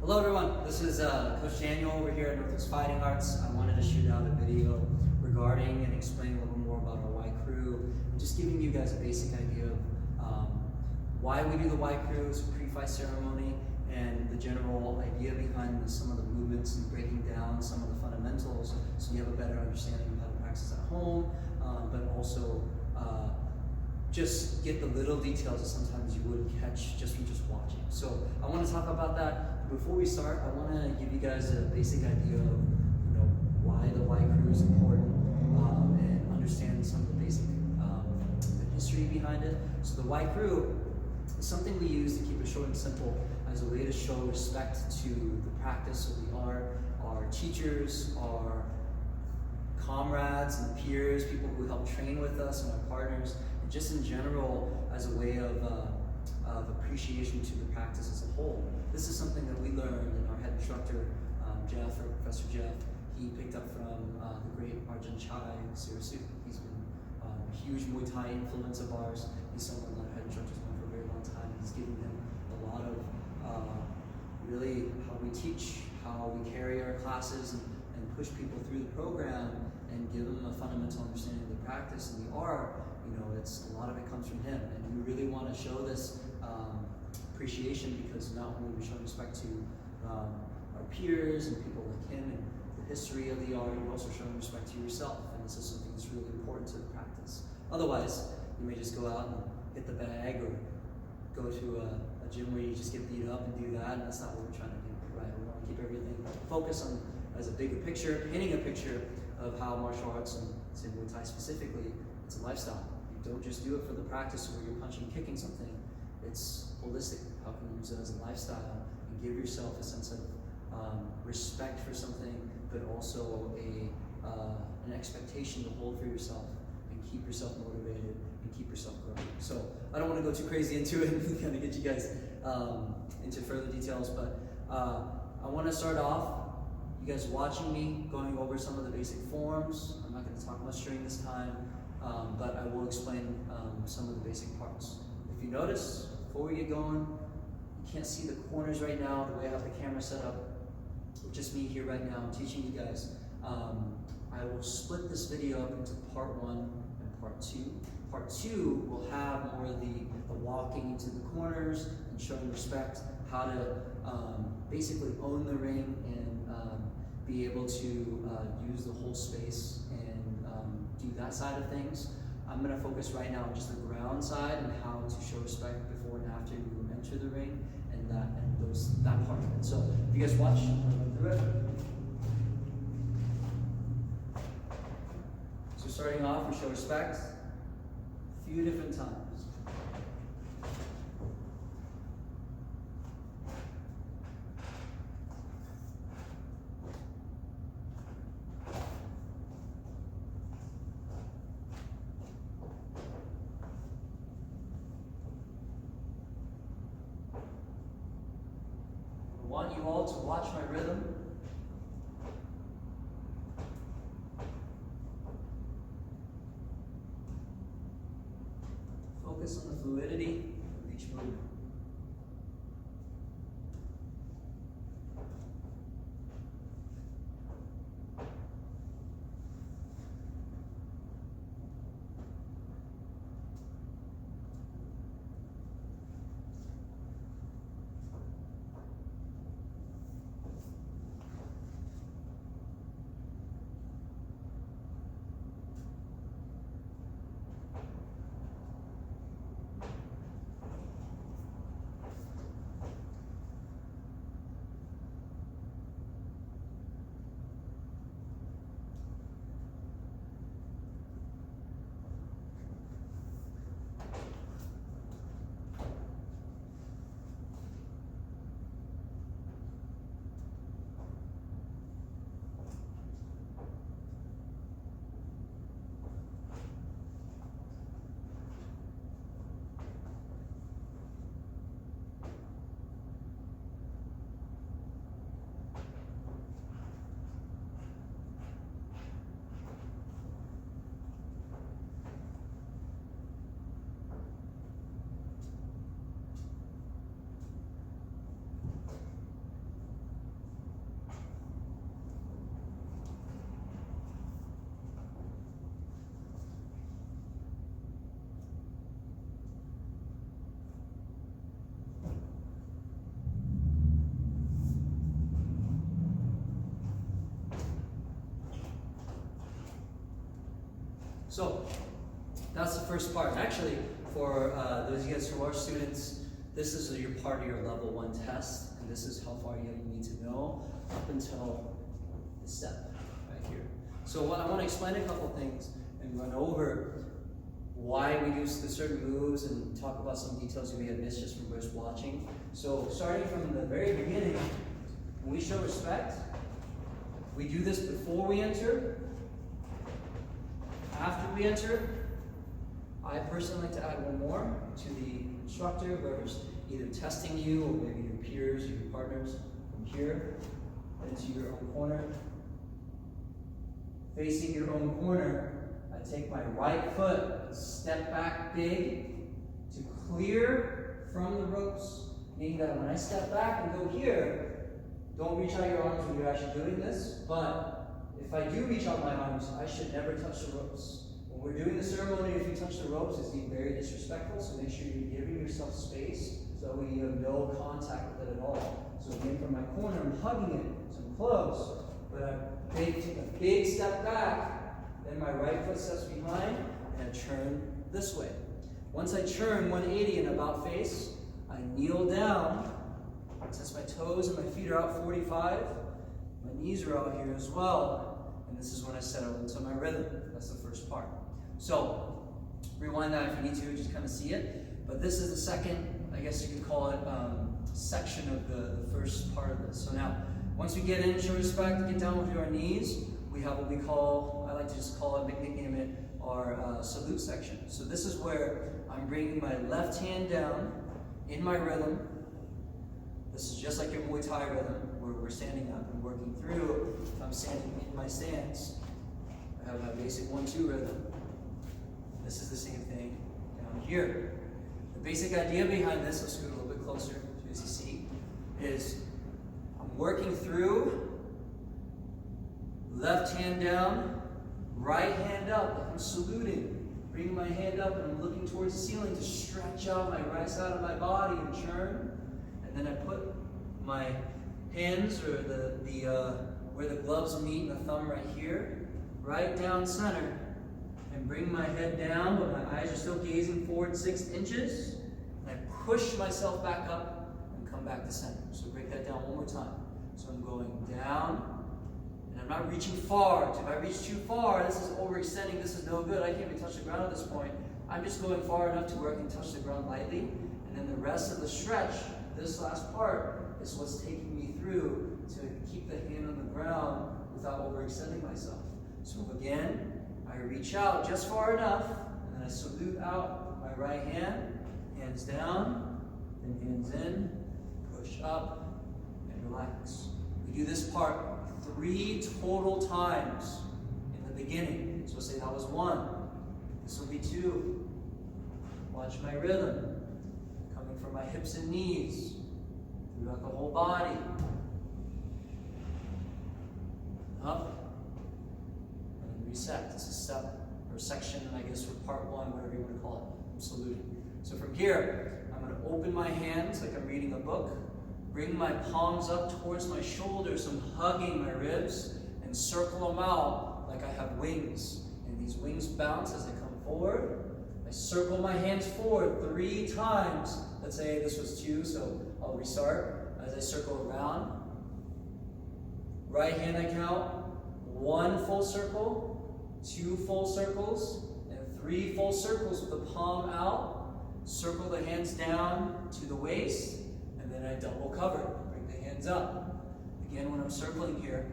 Hello everyone, this is Coach Daniel over here at Northwest Fighting Arts. I wanted to shoot out a video regarding and explain a little more about our Wai Kru, and just giving you guys a basic idea of why we do the Wai Kru as a pre-fight ceremony, and the general idea behind some of the movements and breaking down some of the fundamentals so you have a better understanding of how to practice at home, but also just get the little details that sometimes you wouldn't catch just from just watching. So I want to talk about that. Before we start, I want to give you guys a basic idea of why the Wai Kru is important, and understand some of the basic the history behind it. So the Wai Kru is something we use to keep it short and simple as a way to show respect to the practice of the art, our teachers, our comrades and peers, people who help train with us, and our partners, and just in general as a way of appreciation to the practice as a whole. This is something that we learned, and our head instructor, Jeff, or Professor Jeff, he picked up from the great Arjun Chai Sirasu. He's been a huge Muay Thai influence of ours. He's someone that our head instructor's known for a very long time. He's given him a lot of really how we teach, how we carry our classes, and push people through the program, and give them a fundamental understanding of the practice and the art. It's a lot of it comes from him, and we really want to show this appreciation, because not only we show respect to our peers and people like him and the history of the art, you're also showing respect to yourself, and this is something that's really important to the practice. Otherwise, you may just go out and hit the bag, or go to a gym where you just get beat up and do that, and that's not what we're trying to do, right? We want to keep everything focused on as a bigger picture, painting a picture of how martial arts, and say Muay Thai specifically, it's a lifestyle. You don't just do it for the practice where you're punching, kicking something. It's holistic. How can you use it as a lifestyle and give yourself a sense of respect for something, but also an expectation to hold for yourself and keep yourself motivated and keep yourself growing. So I don't want to go too crazy into it and kind of get you guys into further details, but I want to start off, you guys watching me, going over some of the basic forms. I'm not going to talk much during this time, but I will explain some of the basic parts. If you notice, before we get going, you can't see the corners right now, the way I have the camera set up. It's just me here right now, I'm teaching you guys. I will split this video up into part 1 and part 2. Part 2 will have more of the walking into the corners and showing respect, how to basically own the ring and be able to use the whole space and do that side of things. I'm going to focus right now on just the ground side and how to show respect before and after you enter the ring, and that part of it. So if you guys watch, I'll run through it. So starting off, we show respect a few different times. I want you all to watch my rhythm. Focus on the fluidity of each movement. So that's the first part. Actually, for those of you guys who are students, this is your part of your level 1 test, and this is how far you need to know up until the step right here. So I want to explain a couple things and run over why we do the certain moves and talk about some details you may have missed just from just watching. So starting from the very beginning, when we show respect, we do this before we enter, after we enter. I personally like to add one more to the instructor, whoever's either testing you or maybe your peers or your partners. From here into your own corner. Facing your own corner, I take my right foot, step back big to clear from the ropes, meaning that when I step back and go here, don't reach out your arms when you're actually doing this, but if I do reach out my arms, I should never touch the ropes. When we're doing the ceremony, if you touch the ropes, it's being very disrespectful, so make sure you're giving yourself space so you have no contact with it at all. So again, from my corner, I'm hugging it, so I'm close, but I take a big step back, then my right foot steps behind, and I turn this way. Once I turn 180 and about face, I kneel down, since my toes and my feet are out 45, my knees are out here as well, and this is when I settle into my rhythm. That's the first part. So, rewind that if you need to, just kind of see it. But this is the second, I guess you could call it, section of the first part of this. So now, once we get in, show respect, get down with our knees, we have what we call, I like to just call it, nickname it, our salute section. So this is where I'm bringing my left hand down in my rhythm. This is just like your Muay Thai rhythm, where we're standing up and working through. If I'm standing in my stance, I have my basic 1-2 rhythm. This is the same thing down here. The basic idea behind this, let's scoot a little bit closer so you see, is I'm working through, left hand down, right hand up, I'm saluting, bringing my hand up and I'm looking towards the ceiling to stretch out my right side of my body and churn, and then I put my hands, or where the gloves meet and the thumb right here, right down center, and bring my head down, but my eyes are still gazing forward 6 inches, and I push myself back up and come back to center. So break that down one more time. So I'm going down, and I'm not reaching far. If I reach too far, this is overextending, this is no good. I can't even touch the ground at this point. I'm just going far enough to where I can touch the ground lightly, and then the rest of the stretch, this last part, is what's taking me through to keep the hand on the ground without overextending myself. So again, I reach out just far enough, and then I salute out my right hand, hands down, then hands in, push up, and relax. We do this part 3 total times in the beginning. So say that was 1. This will be 2. Watch my rhythm, coming from my hips and knees, throughout the whole body. Up. Reset. It's a step or section, I guess, for part 1, whatever you want to call it. I'm saluting. So from here, I'm going to open my hands like I'm reading a book, bring my palms up towards my shoulders, I'm hugging my ribs, and circle them out like I have wings. And these wings bounce as I come forward. I circle my hands forward 3 times. Let's say this was 2, so I'll restart as I circle around. Right hand I count 1 full circle, 2 full circles, and 3 full circles with the palm out. Circle the hands down to the waist, and then I double cover. Bring the hands up. Again, when I'm circling here,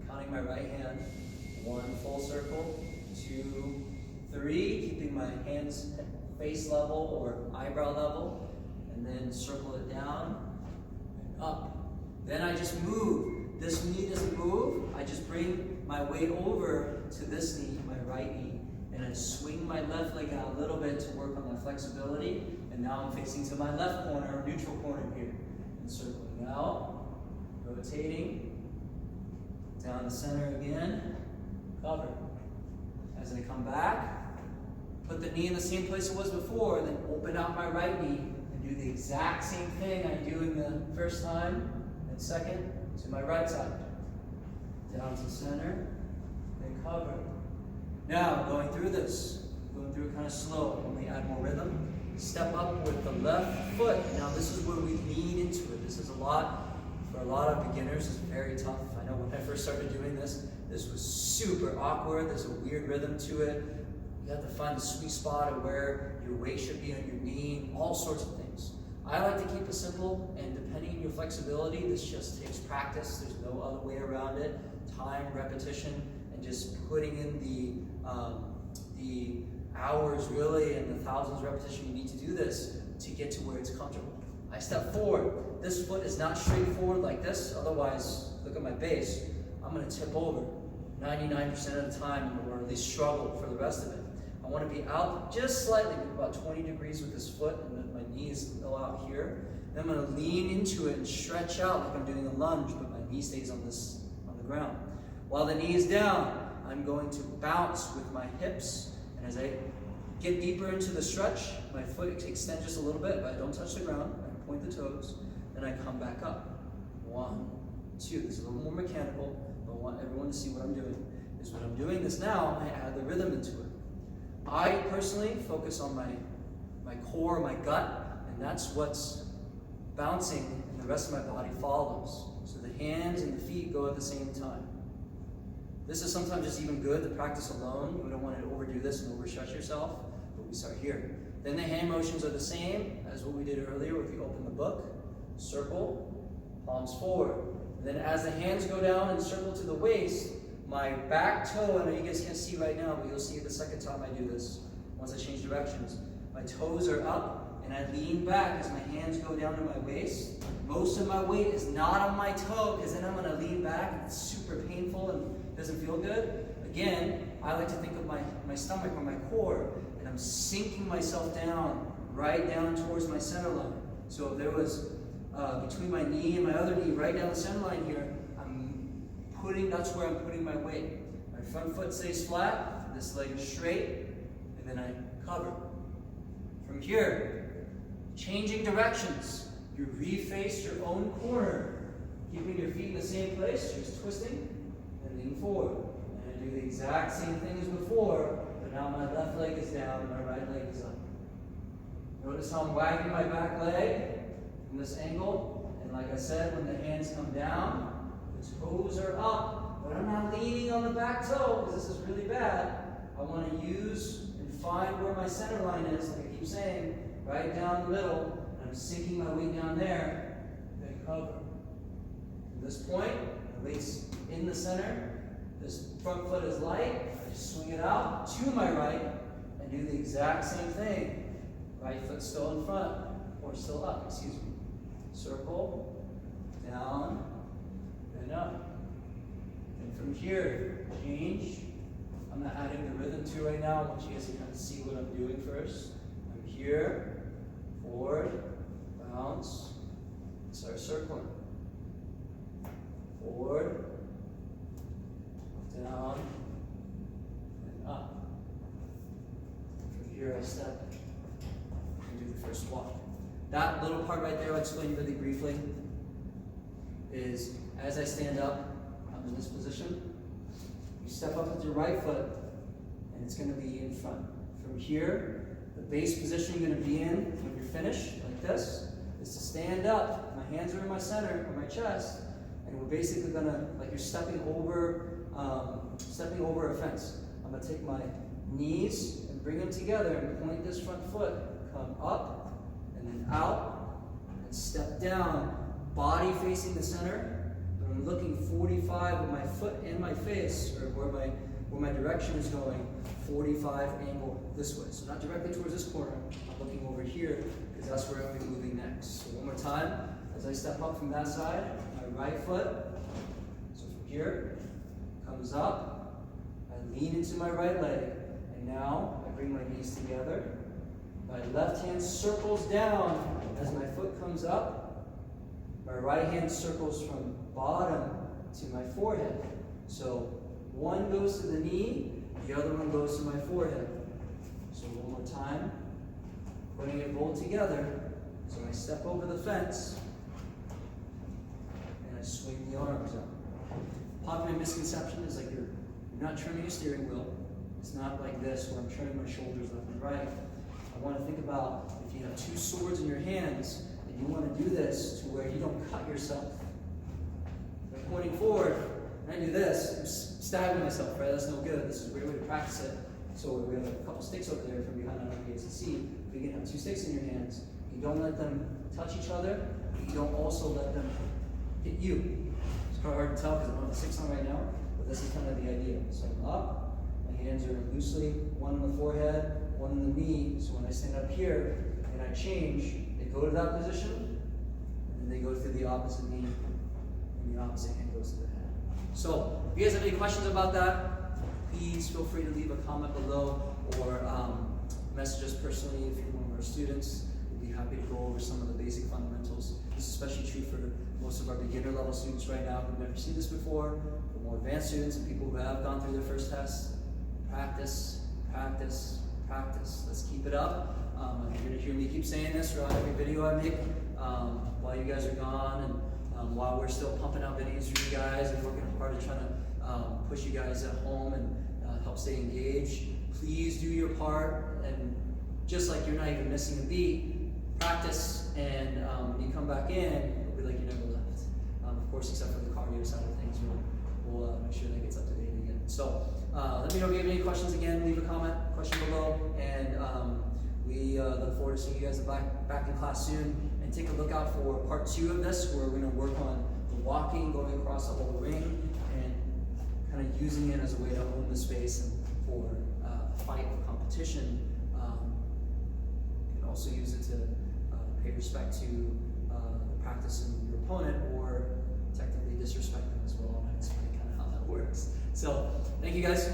I'm counting my right hand. 1 full circle, 2, 3, keeping my hands face level or eyebrow level, and then circle it down and up. Then I just move. This knee doesn't move. I just bring my weight over to this knee, my right knee, and I swing my left leg out a little bit to work on that flexibility. And now I'm facing to my left corner, or neutral corner here, and circling out, rotating, down the center again, cover. As I come back, put the knee in the same place it was before, then open out my right knee and do the exact same thing I do in the first time and second. To my right side, down to center, then cover. Now, going through it kind of slow, when we add more rhythm. Step up with the left foot. Now this is where we lean into it. This is for a lot of beginners, it's very tough. I know when I first started doing this was super awkward. There's a weird rhythm to it. You have to find the sweet spot of where your weight should be on your knee, all sorts of things. I like to keep it simple, and depending on your flexibility, this just takes practice. There's no other way around it. Time, repetition, and just putting in the hours really and the thousands of repetition you need to do this to get to where it's comfortable. I step forward. This foot is not straight forward like this, otherwise, look at my base. I'm going to tip over 99% of the time, or at least struggle for the rest of it. I want to be out just slightly, about 20 degrees with this foot, and then my knees go out here. Then I'm going to lean into it and stretch out like I'm doing a lunge, but my knee stays on the ground. While the knee is down, I'm going to bounce with my hips, and as I get deeper into the stretch, my foot extends just a little bit, but I don't touch the ground. I point the toes, then I come back up. 1, 2. This is a little more mechanical, but I want everyone to see what I'm doing. Is when I'm doing this now, I add the rhythm into it. I personally focus on my core, my gut, and that's what's bouncing, and the rest of my body follows. So the hands and the feet go at the same time. This is sometimes just even good to practice alone. We don't want to overdo this and overstretch yourself, but we start here. Then the hand motions are the same as what we did earlier if you open the book. Circle, palms forward. And then as the hands go down and circle to the waist, my back toe, I know you guys can't see right now, but you'll see it the second time I do this, once I change directions. My toes are up, and I lean back as my hands go down to my waist. Most of my weight is not on my toe, because then I'm going to lean back, and it's super painful and doesn't feel good. Again, I like to think of my stomach or my core, and I'm sinking myself down, right down towards my center line. So if there was between my knee and my other knee, right down the center line here, that's where I'm putting my weight. My front foot stays flat, this leg is straight, and then I cover. From here, changing directions. You reface your own corner, keeping your feet in the same place, just twisting, and lean forward. And I do the exact same thing as before, but now my left leg is down and my right leg is up. Notice how I'm wagging my back leg from this angle, and like I said, when the hands come down, the toes are up, but I'm not leaning on the back toe because this is really bad. I want to use and find where my center line is, like I keep saying, right down the middle, and I'm sinking my weight down there, then cover. From this point, my weight's in the center, this front foot is light, I just swing it out to my right, and do the exact same thing. Right foot still in front, or still up, excuse me. Circle, down, and up. And from here, change. I'm not adding the rhythm to right now. I want you guys to kind of see what I'm doing first. I'm here, forward, bounce, start circling. Forward, down, and up. From here, I step and do the first walk. That little part right there, I'll explain really briefly, is as I stand up, I'm in this position. You step up with your right foot, and it's going to be in front. From here, the base position you're going to be in when you're finished, like this, is to stand up. My hands are in my center, or my chest, and we're basically going to, like you're stepping over a fence. I'm going to take my knees and bring them together and point this front foot, come up, and then out, and step down, body facing the center. I'm looking 45 with my foot in my face, or where my direction is going, 45 angle this way. So not directly towards this corner, I'm looking over here, because that's where I'm moving next. So one more time, as I step up from that side, my right foot, so from here, comes up, I lean into my right leg, and now I bring my knees together. My left hand circles down as my foot comes up. My right hand circles from bottom to my forehead. So one goes to the knee, the other one goes to my forehead. So one more time, putting it both together. So I step over the fence, and I swing the arms up. Popular misconception is like you're not trimming your steering wheel. It's not like this where I'm turning my shoulders left and right. I want to think about if you have two swords in your hands and you want to do this to where you don't cut yourself. I'm pointing forward, and I do this, I'm stabbing myself, right? That's no good. This is a great way to practice it. So we have a couple sticks over there from behind our PSC. But you can have two sticks in your hands. You don't let them touch each other. You don't also let them hit you. It's kind of hard to tell because I don't have the sticks on right now, but this is kind of the idea. So I'm up, my hands are loosely, one in the forehead, one in the knee. So when I stand up here and I change, they go to that position, and then they go through the opposite knee, and the opposite hand goes to the head. So if you guys have any questions about that, please feel free to leave a comment below or message us personally if you're one of our students. We'd be happy to go over some of the basic fundamentals. This is especially true for most of our beginner level students right now who've never seen this before. For more advanced students and people who have gone through their first test, practice, practice, practice. Let's keep it up. You're going to hear me keep saying this throughout every video I make while you guys are gone and while we're still pumping out videos for you guys and working hard to try to push you guys at home and help stay engaged. Please do your part, and just like you're not even missing a beat, practice, and when you come back in, it'll be like you never left. Of course, except for the cardio side of things, we'll make sure that gets up to date again. So let me know if you have any questions. Again, leave a question below, and we look forward to seeing you guys back in class soon. And take a look out for part 2 of this, where we're going to work on the walking, going across the whole ring, and kind of using it as a way to own the space and for fight or competition. You can also use it to pay respect to the practice of your opponent, or technically disrespect them as well. And explain kind of how that works. So thank you guys.